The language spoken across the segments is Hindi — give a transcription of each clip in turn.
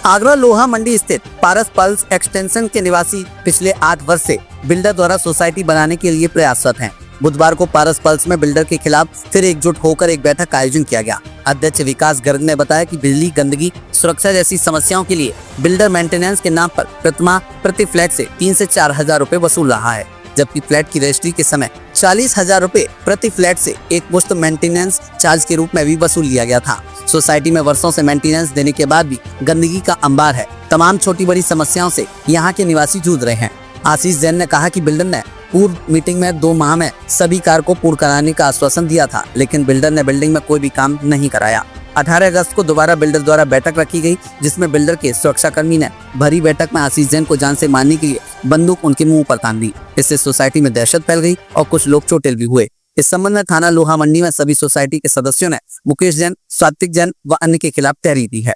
आगरा लोहा मंडी स्थित पारस पल्स एक्सटेंशन के निवासी पिछले 8 वर्ष से बिल्डर द्वारा सोसाइटी बनाने के लिए प्रयासरत हैं। बुधवार को पारस पल्स में बिल्डर के खिलाफ फिर एकजुट होकर एक बैठक का आयोजन किया गया। अध्यक्ष विकास गर्ग ने बताया कि बिजली, गंदगी, सुरक्षा जैसी समस्याओं के लिए बिल्डर मेंटेनेंस के नाम पर प्रतिमाह प्रति फ्लैट से 3 से 4 हजार रूपए वसूल रहा है, जबकि फ्लैट की रजिस्ट्री के समय 40,000 रूपए प्रति फ्लैट से एक मुश्त मेंटेनेंस चार्ज के रूप में भी वसूल लिया गया था। सोसाइटी में वर्षों से मेंटेनेंस देने के बाद भी गंदगी का अंबार है। तमाम छोटी बड़ी समस्याओं से यहाँ के निवासी जूझ रहे हैं। आशीष जैन ने कहा कि बिल्डर ने पूर्व मीटिंग में 2 माह में सभी कार्य को पूर्ण कराने का आश्वासन दिया था, लेकिन बिल्डर ने बिल्डिंग में कोई भी काम नहीं कराया। 18 अगस्त को दोबारा बिल्डर द्वारा बैठक रखी गई, जिसमें बिल्डर के सुरक्षा कर्मी ने भरी बैठक में आशीष जैन को जान से मारने के लिए बंदूक उनके मुंह पर तान दी। इससे सोसाइटी में दहशत फैल गई और कुछ लोग चोटिल भी हुए। इस संबंध में थाना लोहा मंडी में सभी सोसाइटी के सदस्यों ने मुकेश जैन, सात्विक जैन व अन्य के खिलाफ तहरीर दी है।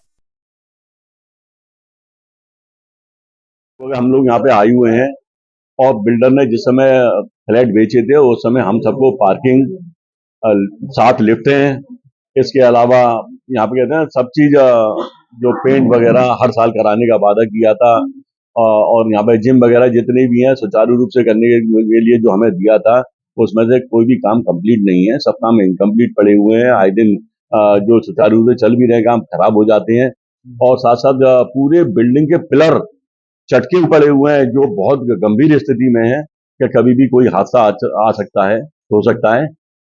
हम लोग यहाँ पे आए हुए हैं और बिल्डर ने जिस समय फ्लैट बेचे थे उस समय हम सबको पार्किंग, 7 लिफ्टें हैं, इसके अलावा यहाँ पे कहते हैं सब चीज जो पेंट वगैरह हर साल कराने का वादा किया था, और यहाँ पे जिम वगैरह जितने भी हैं सुचारू रूप से करने के लिए जो हमें दिया था उसमें से कोई भी काम कंप्लीट नहीं है। सब काम इनकम्प्लीट पड़े हुए हैं। आए दिन जो सुचारू रूप से चल भी रहे काम खराब हो जाते हैं, और साथ साथ पूरे बिल्डिंग के पिलर चटके पड़े हुए हैं जो बहुत गंभीर स्थिति में है कि कभी भी कोई हादसा आ सकता है, हो सकता है।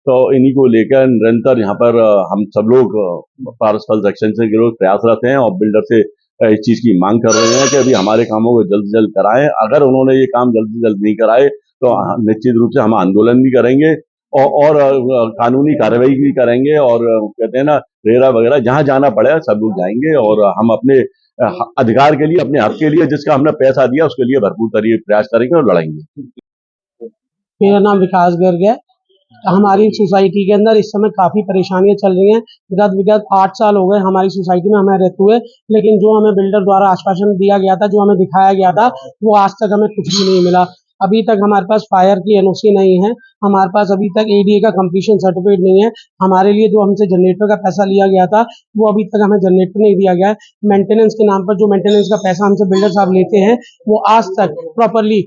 तो इन्हीं को लेकर निरंतर यहाँ पर हम सब लोग पारस पल्स एक्सटेंशन के लोग प्रयासरत हैं और बिल्डर से इस चीज की मांग कर रहे हैं कि अभी हमारे कामों को जल्द से जल्द कराएं। अगर उन्होंने ये काम जल्द से जल्द नहीं कराए तो निश्चित रूप से हम आंदोलन भी करेंगे और कानूनी कार्रवाई भी करेंगे, और कहते हैं ना रेरा वगैरह जहाँ जाना पड़े सब लोग जाएंगे, और हम अपने अधिकार के लिए, अपने हक के लिए, जिसका हमने पैसा दिया उसके लिए भरपूर तरीके प्रयास करेंगे और लड़ेंगे। मेरा नाम विकास गर्ग है। हमारी सोसाइटी के अंदर इस समय काफी परेशानियां चल रही हैं। विगत 8 साल हो गए हमारी सोसाइटी में हमें रहते हुए, लेकिन जो हमें बिल्डर द्वारा आश्वासन दिया गया था, जो हमें दिखाया गया था, वो आज तक हमें कुछ भी नहीं मिला। अभी तक हमारे पास फायर की एनओसी नहीं है, हमारे पास अभी तक एडीए का कंप्लीशन सर्टिफिकेट नहीं है। हमारे लिए जो हमसे जनरेटर का पैसा लिया गया था वो अभी तक हमें जनरेटर नहीं दिया गया है। मेंटेनेंस के नाम पर जो मेंटेनेंस का पैसा हमसे बिल्डर साहब लेते हैं वो आज तक प्रॉपरली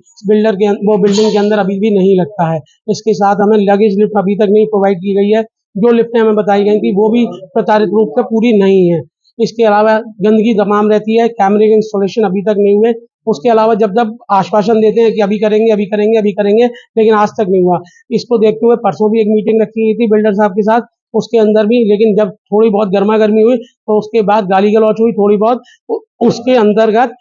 वो बिल्डिंग के अंदर अभी भी नहीं लगता है। इसके साथ हमें लगेज लिफ्ट अभी तक नहीं प्रोवाइड की गई है। जो लिफ्टें हमें बताई गई थी वो भी प्रताड़ित रूप से पूरी नहीं है। इसके अलावा गंदगी तमाम रहती है, कैमरे के इंस्टॉलेशन अभी तक नहीं हुए। उसके अलावा जब जब आश्वासन देते हैं कि अभी करेंगे, अभी करेंगे, अभी करेंगे, लेकिन आज तक नहीं हुआ। इसको देखते हुए परसों भी एक मीटिंग रखी गई थी बिल्डर साहब के साथ, उसके अंदर भी, लेकिन जब थोड़ी बहुत गर्मा गर्मी हुई तो उसके बाद गाली गलौच हुई थोड़ी बहुत। उसके अंतर्गत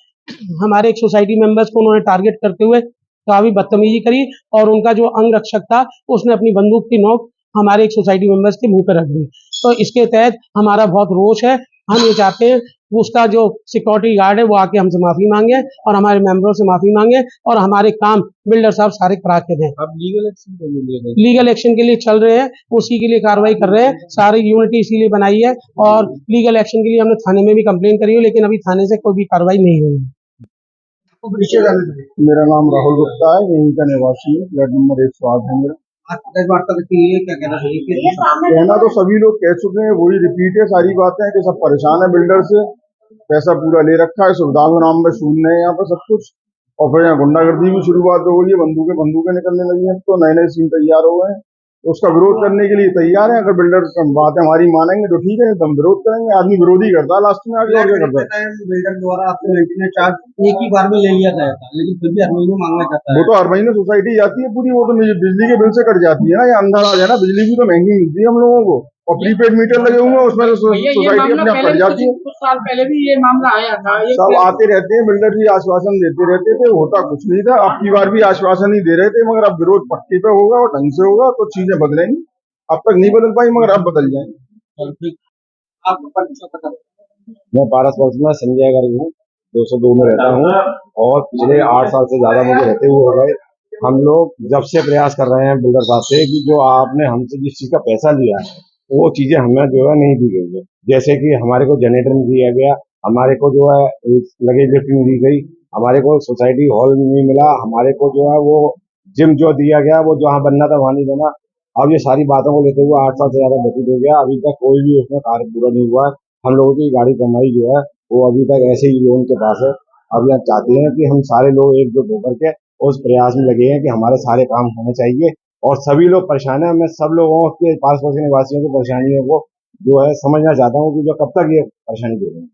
हमारे एक सोसाइटी मेंबर्स को उन्होंने टारगेट करते हुए काफी बदतमीजी करी, और उनका जो अंग रक्षक था उसने अपनी बंदूक की नोक हमारे एक सोसाइटी मेंबर्स के मुंह पर रख दी। तो इसके तहत हमारा बहुत रोष है। हम ये चाहते हैं उसका जो सिक्योरिटी गार्ड है वो आके हमसे माफी मांगे और हमारे मेंबरों से माफी मांगे, और हमारे काम बिल्डर साहब सारे करा के दें। अब लीगल एक्शन के लिए चल रहे हैं, उसी के लिए कार्रवाई कर रहे हैं। सारी यूनिटी इसीलिए बनाई है, और लीगल एक्शन के लिए हमने थाने में भी कंप्लेन करी है, लेकिन अभी थाने से कोई भी कार्रवाई नहीं हुई है। मेरा नाम राहुल गुप्ता है, यहीं का निवासी है, फ्लैट नंबर 108 है मेरा। कहना तो सभी लोग कह चुके हैं, वही रिपीट है सारी बातें कि सब परेशान है बिल्डर से, पैसा पूरा ले रखा है, सुविधाओं के नाम पे शून्य है यहाँ पे सब कुछ, और फिर यहाँ गुंडागर्दी की शुरुआत हो गई है, बंदूकें निकलने लगी हैं, तो नए सीन तैयार हो गए हैं। तो उसका विरोध करने के लिए तैयार है। अगर बिल्डर बातें हमारी मानेंगे तो ठीक है, तो हम विरोध करेंगे। आदमी विरोधी करता है लास्ट में आगे, और क्या करता है। बिल्डर द्वारा आपसे मेंटेनेंस चार्ज एक ही बार में ले लिया गया था, लेकिन फिर भी हर महीने मांगना चाहता है। वो तो हर महीने सोसाइटी जाती है पूरी, वो तो बिजली के बिल से कट जाती है ना। ये अंधारा है ना, बिजली भी तो महंगी मिलती है हम लोगों को, और प्रीपेड मीटर लगे हुए हैं उसमें तो सोसाइटी अपने आप कट जाती है। कुछ साल पहले भी ये मामला आया था। सब आते रहते हैं, बिल्डर भी आश्वासन देते रहते थे, होता कुछ नहीं था। अब की बार भी आश्वासन ही दे रहे थे, मगर अब विरोध पट्टी पे होगा और ढंग से होगा तो चीजें बदलेंगी। अब तक नहीं बदल पाई, मगर अब बदल जाएंगे। मैं पारस पल्स में संजय गर्ग हूँ, 202 में रहता हूँ, और पिछले 8 साल से ज्यादा मुझे रहते हुए हो गए। हम लोग जब से प्रयास कर रहे हैं बिल्डर साहब से कि जो आपने हमसे जिस चीज का पैसा लिया है वो चीजें हमें जो है नहीं दी गई है। जैसे कि हमारे को जनरेटर नहीं दिया गया, हमारे को जो है लगेज लिफ्ट नहीं दी गई, हमारे को सोसाइटी हॉल नहीं मिला, हमारे को जो है वो जिम जो दिया गया वो जहाँ बनना था वहां नहीं बना। अब ये सारी बातों को लेते हुए 8 साल से ज्यादा व्यतीत हो गया, अभी तक कोई भी उसमें कार्य पूरा नहीं हुआ है। हम लोगों की गाड़ी कमाई जो है वो अभी तक ऐसे ही उनके पास है। अब यहाँ चाहते हैं कि हम सारे लोग एकजुट होकर के उस प्रयास में लगे हैं कि हमारे सारे काम होने चाहिए, और सभी लोग परेशान है। मैं सब लोगों के पास पड़ोस निवासियों की परेशानियों को जो है समझना चाहता हूँ कि जो कब तक ये परेशानी दे रहे हैं।